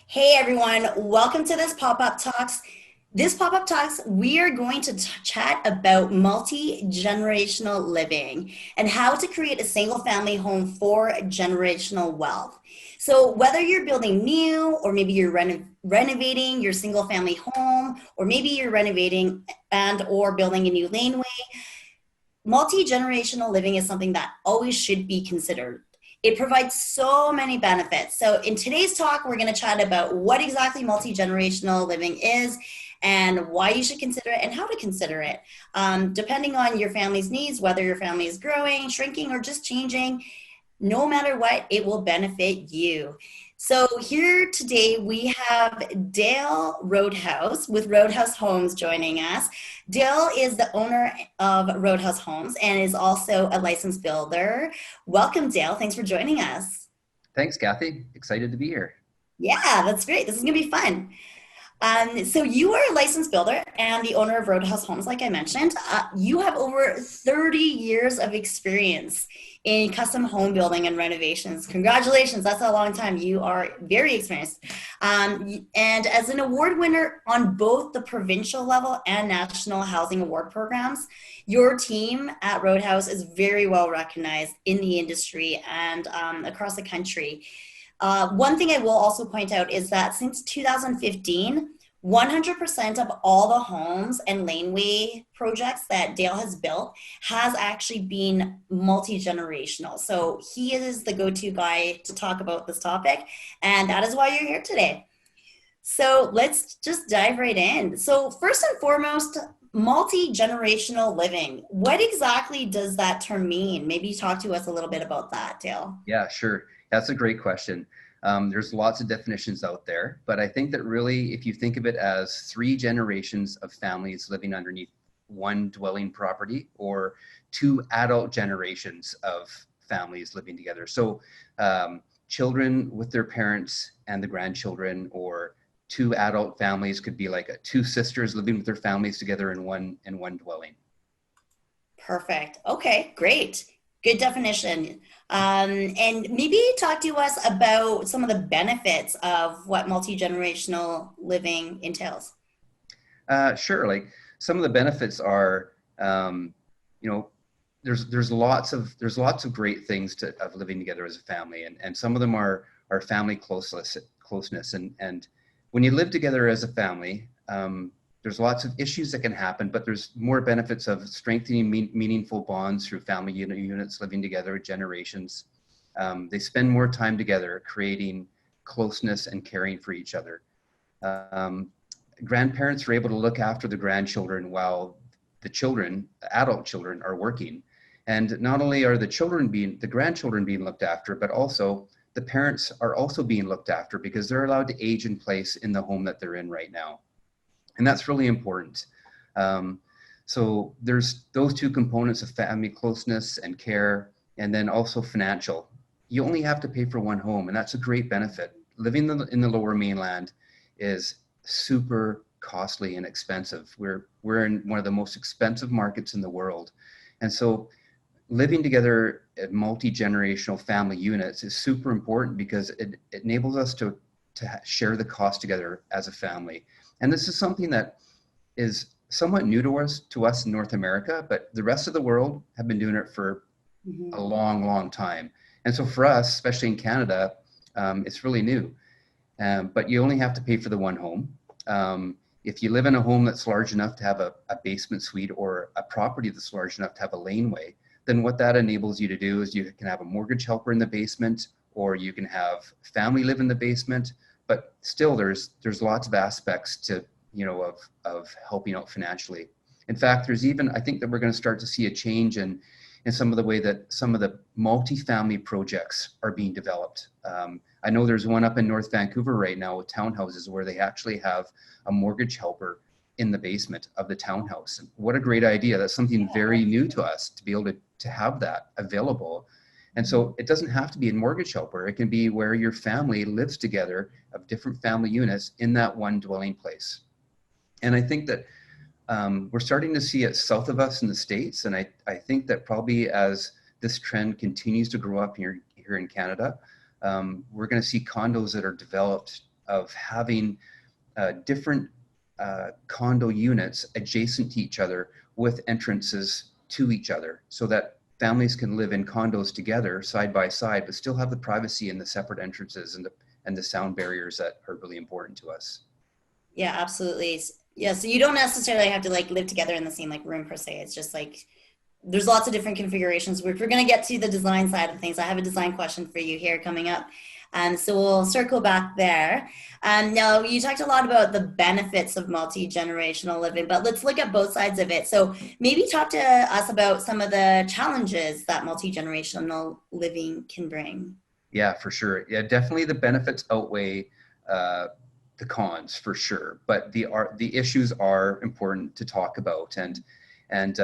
Hey everyone, welcome to this pop-up talks. This pop-up talks, we are going to chat about multi-generational living and how to create a single-family home for generational wealth. So whether you're building new or maybe you're renovating your single-family home, or maybe you're renovating and or building a new laneway, multi-generational living is something that always should be considered. It provides so many benefits. So in today's talk, we're going to chat about what exactly multi-generational living is and why you should consider it and how to consider it. Depending on your family's needs, whether your family is growing, shrinking, or just changing, no matter what, it will benefit you. So here today we have Dale Roadhouse with Roadhouse Homes joining us. Dale is the owner of Roadhouse Homes and is also a licensed builder. Welcome, Dale. Thanks for joining us. Thanks, Kathy. Excited to be here. Yeah, that's great. This is going to be fun. So you are a licensed builder and the owner of Roadhouse Homes, like I mentioned. You have over 30 years of experience in custom home building and renovations. Congratulations, that's a long time. You are very experienced. And as an award winner on both the provincial level and national housing award programs, your team at Roadhouse is very well recognized in the industry and across the country. One thing I will also point out is that since 2015, 100% of all the homes and laneway projects that Dale has built has actually been multi-generational. So he is the go-to guy to talk about this topic, and that is why you're here today. So let's just dive right in. So first and foremost, multi-generational living. What exactly does that term mean? Maybe talk to us a little bit about that, Dale. Yeah, sure. That's a great question. There's lots of definitions out there, but I think that really, if you think of it as three generations of families living underneath one dwelling property, or two adult generations of families living together. So children with their parents and the grandchildren, or two adult families could be like two sisters living with their families together in one dwelling. Perfect. Okay, great. Good definition. And maybe talk to us about some of the benefits of what multi-generational living entails. Sure. Like some of the benefits are, you know, there's lots of great things of living together as a family, and some of them are family closeness, and when you live together as a family, there's lots of issues that can happen, but there's more benefits of strengthening meaningful bonds through family units living together generations. They spend more time together, creating closeness and caring for each other. Um, Grandparents are able to look after the grandchildren while the adult children are working. And not only are the grandchildren being looked after, but also the parents are also being looked after because they're allowed to age in place in the home that they're in right now. And that's really important. So there's those two components of family closeness and care, and then also financial. You only have to pay for one home, and that's a great benefit. Living in the Lower Mainland is super costly and expensive. We're in one of the most expensive markets in the world, and so living together at multi-generational family units is super important because it enables us to share the cost together as a family. And this is something that is somewhat new to us in North America, but the rest of the world have been doing it for Mhm. a long, long time. And so for us, especially in Canada, it's really new. But you only have to pay for the one home. If you live in a home that's large enough to have a basement suite, or a property that's large enough to have a laneway, then what that enables you to do is you can have a mortgage helper in the basement, or you can have family live in the basement. But still, there's lots of aspects to, of helping out financially. In fact, I think that we're going to start to see a change in some of the way that some of the multifamily projects are being developed. I know there's one up in North Vancouver right now with townhouses where they actually have a mortgage helper in the basement of the townhouse. And what a great idea. That's something very new to us, to be able to have that available. And so it doesn't have to be a mortgage helper. It can be where your family lives together of different family units in that one dwelling place. And I think that we're starting to see it south of us in the States. And I think that probably as this trend continues to grow up here in Canada, we're going to see condos that are developed of having different condo units adjacent to each other with entrances to each other, so that families can live in condos together side by side, but still have the privacy and the separate entrances and the sound barriers that are really important to us. Yeah, absolutely. Yeah, so you don't necessarily have to like live together in the same like room per se. It's just like there's lots of different configurations. If we're going to get to the design side of things, I have a design question for you here coming up. So we'll circle back there. Now, you talked a lot about the benefits of multi-generational living, but let's look at both sides of it. So maybe talk to us about some of the challenges that multi-generational living can bring. Yeah, for sure. Yeah, definitely the benefits outweigh the cons for sure, but the issues are important to talk about. And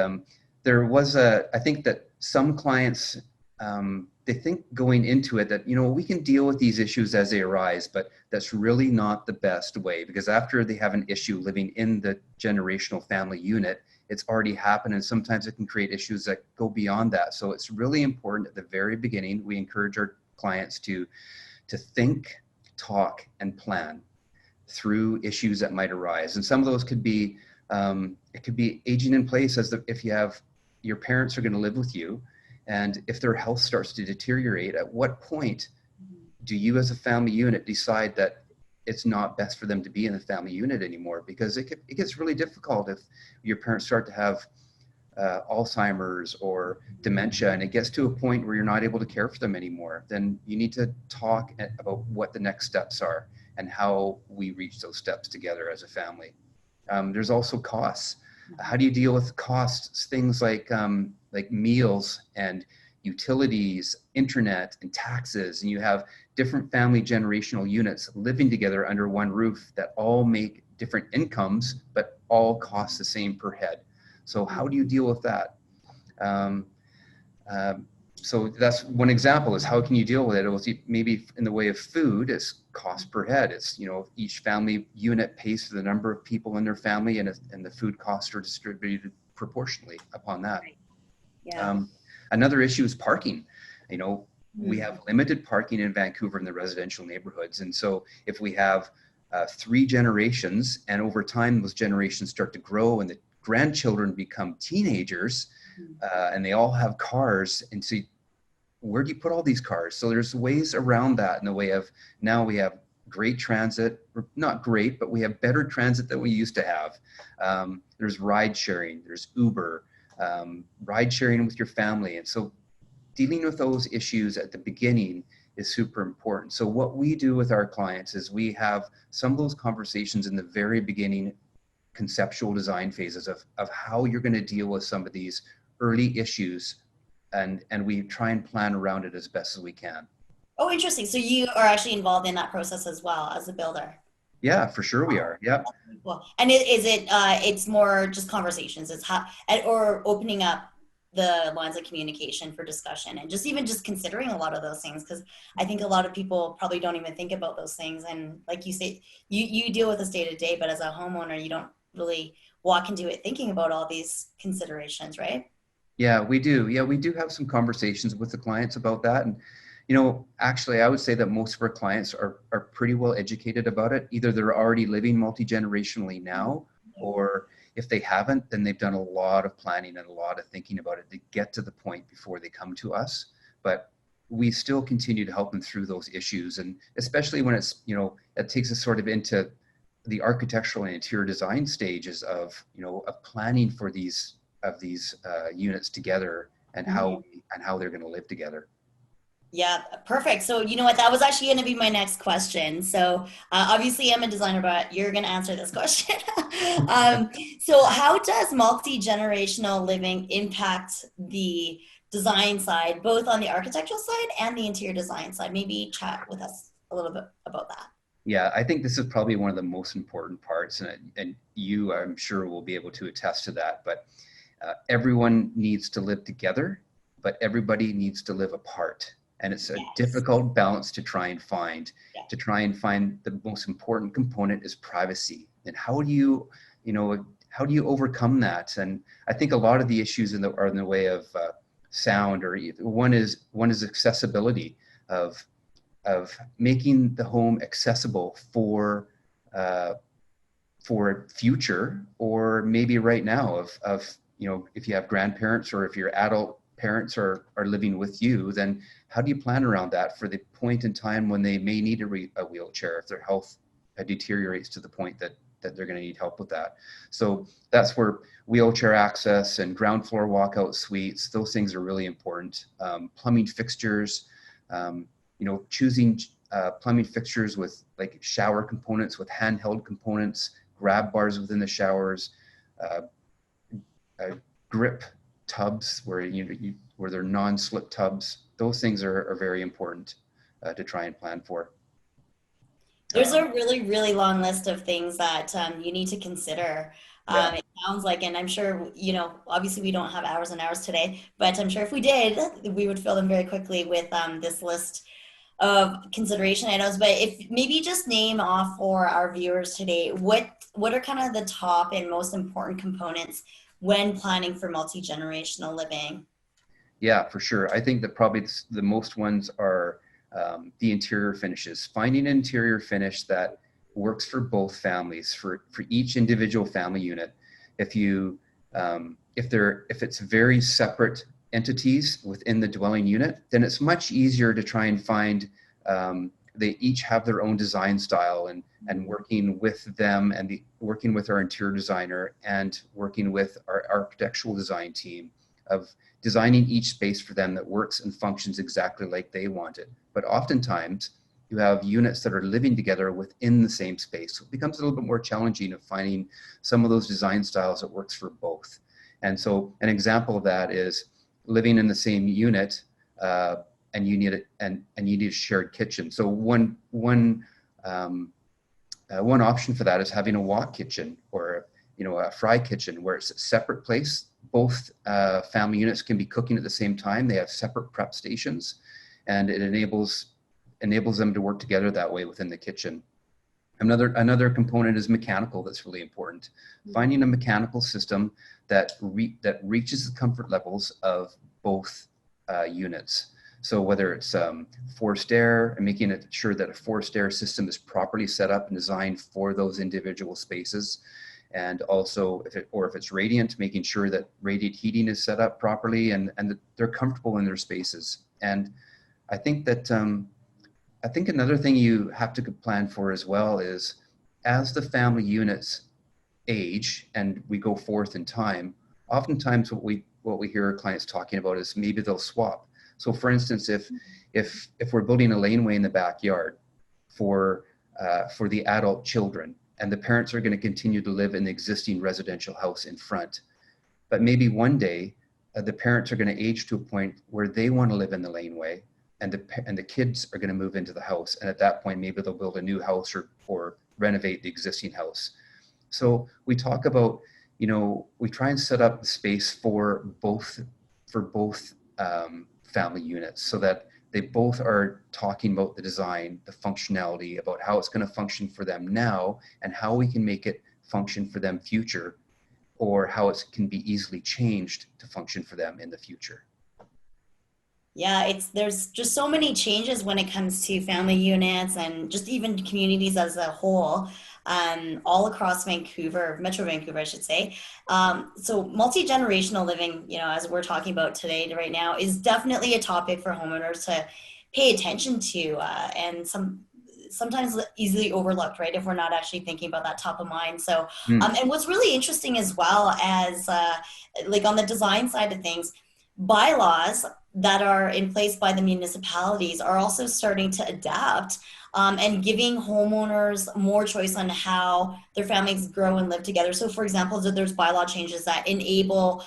there was I think that some clients, they think going into it that, we can deal with these issues as they arise, but that's really not the best way, because after they have an issue living in the generational family unit, it's already happened, and sometimes it can create issues that go beyond that. So it's really important at the very beginning, we encourage our clients to think, talk, and plan through issues that might arise. And some of those could be, it could be aging in place, if you have, your parents are going to live with you, and if their health starts to deteriorate, at what point do you as a family unit decide that it's not best for them to be in the family unit anymore? Because it gets really difficult if your parents start to have Alzheimer's or dementia, and it gets to a point where you're not able to care for them anymore. Then you need to talk about what the next steps are and how we reach those steps together as a family. There's also costs. How do you deal with costs? Things like meals and utilities, internet, and taxes. And you have different family generational units living together under one roof that all make different incomes, but all cost the same per head. So how do you deal with that? So that's one example, is how can you deal with it? It was maybe in the way of food, it's cost per head. It's, each family unit pays for the number of people in their family, and the food costs are distributed proportionally upon that. Yeah. Another issue is parking. We have limited parking in Vancouver in the residential neighborhoods. And so if we have 3 generations, and over time those generations start to grow and the grandchildren become teenagers, and they all have cars, and so where do you put all these cars? So there's ways around that, in the way of, now we have great transit, not great, but we have better transit than we used to have. There's ride sharing, there's Uber, ride sharing with your family. And so dealing with those issues at the beginning is super important. So what we do with our clients is we have some of those conversations in the very beginning, conceptual design phases of how you're going to deal with some of these early issues, and we try and plan around it as best as we can. Oh, interesting. So you are actually involved in that process as well as a builder. Yeah, for sure we are. Yep. Cool. And it's more just conversations, or opening up the lines of communication for discussion, and even considering a lot of those things, because I think a lot of people probably don't even think about those things. And like you say, you deal with this day to day, but as a homeowner, you don't really walk into it thinking about all these considerations, right? Yeah, we do. Yeah, we do have some conversations with the clients about that. And, actually, I would say that most of our clients are pretty well educated about it. Either they're already living multi-generationally now, or if they haven't, then they've done a lot of planning and a lot of thinking about it to get to the point before they come to us. But we still continue to help them through those issues. And especially when it's, it takes us sort of into the architectural and interior design stages of planning for these units together, and how they're going to live together. Yeah, perfect. So you know what, that was actually going to be my next question. So obviously I'm a designer, but you're going to answer this question. So how does multi-generational living impact the design side, both on the architectural side and the interior design side? Maybe chat with us a little bit about that. Yeah, I think this is probably one of the most important parts, and you, I'm sure, will be able to attest to that. But everyone needs to live together, but everybody needs to live apart. And it's a difficult balance to try and find. Yeah. To try and find the most important component is privacy. And how do you overcome that? And I think a lot of the issues are in the way of sound, or one is accessibility of making the home accessible for future, or maybe right now of if you have grandparents or if your adult parents are living with you, then how do you plan around that for the point in time when they may need a wheelchair if their health deteriorates to the point that they're going to need help with that. So that's where wheelchair access and ground floor walkout suites, those things are really important. Plumbing fixtures, choosing plumbing fixtures with like shower components, with handheld components, grab bars within the showers, grip tubs where where they're non-slip tubs. Those things are very important to try and plan for. There's a really, really long list of things that you need to consider. Yeah. It sounds like, and I'm sure, obviously we don't have hours and hours today, but I'm sure if we did, we would fill them very quickly with this list of consideration items. But if maybe just name off for our viewers today, what are kind of the top and most important components when planning for multi-generational living? Yeah, for sure. I think that probably the most ones are the interior finishes. Finding an interior finish that works for both families, for each individual family unit. If it's very separate entities within the dwelling unit, then it's much easier to try and find. They each have their own design style, and working with them and working with our interior designer and working with our architectural design team of designing each space for them that works and functions exactly like they want it. But oftentimes you have units that are living together within the same space. So it becomes a little bit more challenging of finding some of those design styles that works for both. And so an example of that is living in the same unit, and you need a shared kitchen. So one option for that is having a walk kitchen, or a fry kitchen, where it's a separate place. Both family units can be cooking at the same time. They have separate prep stations, and it enables them to work together that way within the kitchen. Another component is mechanical. That's really important. Finding a mechanical system that reaches the comfort levels of both units. So whether it's forced air, and making it sure that a forced air system is properly set up and designed for those individual spaces. And also if it's radiant, making sure that radiant heating is set up properly and that they're comfortable in their spaces. And I think that another thing you have to plan for as well is, as the family units age and we go forth in time, oftentimes what we hear our clients talking about is maybe they'll swap. So for instance, if we're building a laneway in the backyard for the adult children, and the parents are going to continue to live in the existing residential house in front, but maybe one day the parents are going to age to a point where they want to live in the laneway, and the kids are going to move into the house, and at that point maybe they'll build a new house or renovate the existing house. So we talk about, we try and set up the space for both family units, so that they both are talking about the design, the functionality, about how it's going to function for them now and how we can make it function for them future, or how it can be easily changed to function for them in the future. Yeah, there's just so many changes when it comes to family units and just even communities as a whole, all across Vancouver, Metro Vancouver, I should say. So multi-generational living, as we're talking about today, right now, is definitely a topic for homeowners to pay attention to, and sometimes easily overlooked, right? If we're not actually thinking about that top of mind. So, and what's really interesting as well as, like on the design side of things, bylaws that are in place by the municipalities are also starting to adapt, and giving homeowners more choice on how their families grow and live together. So for example, there's bylaw changes that enable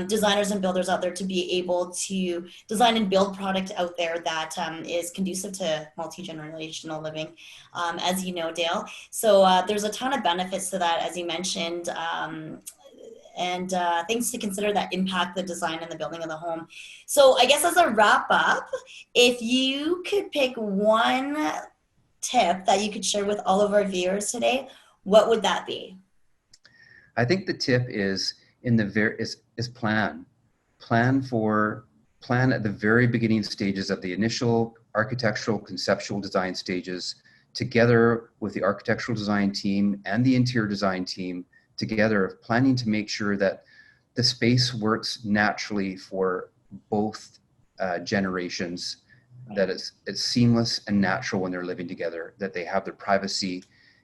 designers and builders out there to be able to design and build product out there that is conducive to multi-generational living, as you know, Dale. So there's a ton of benefits to that, as you mentioned, and things to consider that impact the design and the building of the home. So I guess as a wrap up, if you could pick one tip that you could share with all of our viewers today, what would that be? I think the tip is plan at the very beginning stages of the initial architectural conceptual design stages together with the architectural design team and the interior design team together, planning to make sure that the space works naturally for both generations, that it's seamless and natural when they're living together, that they have their privacy,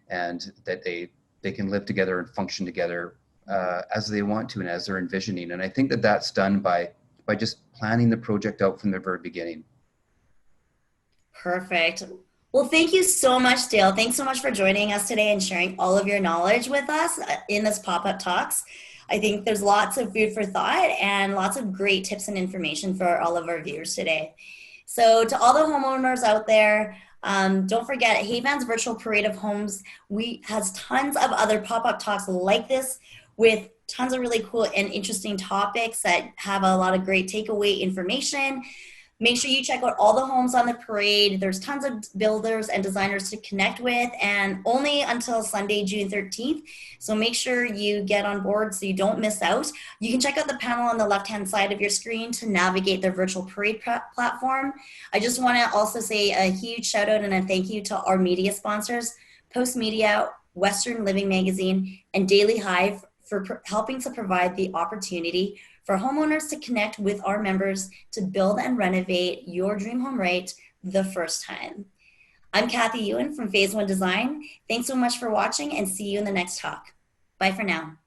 and that they can live together and function together as they want to and as they're envisioning. And I think that that's done by just planning the project out from the very beginning. Perfect. Well, thank you so much, Dale. Thanks so much for joining us today and sharing all of your knowledge with us in this pop-up talks. I think there's lots of food for thought and lots of great tips and information for all of our viewers today. So to all the homeowners out there, don't forget HAVAN's virtual parade of homes. Has tons of other pop-up talks like this with tons of really cool and interesting topics that have a lot of great takeaway information. Make sure you check out all the homes on the parade. There's tons of builders and designers to connect with, and only until Sunday, June 13th. So make sure you get on board so you don't miss out. You can check out the panel on the left-hand side of your screen to navigate the virtual parade platform. I just want to also say a huge shout out and a thank you to our media sponsors, Post Media, Western Living Magazine, and Daily Hive for helping to provide the opportunity for homeowners to connect with our members to build and renovate your dream home right the first time. I'm Kathy Ewan from Phase One Design. Thanks so much for watching and see you in the next talk. Bye for now.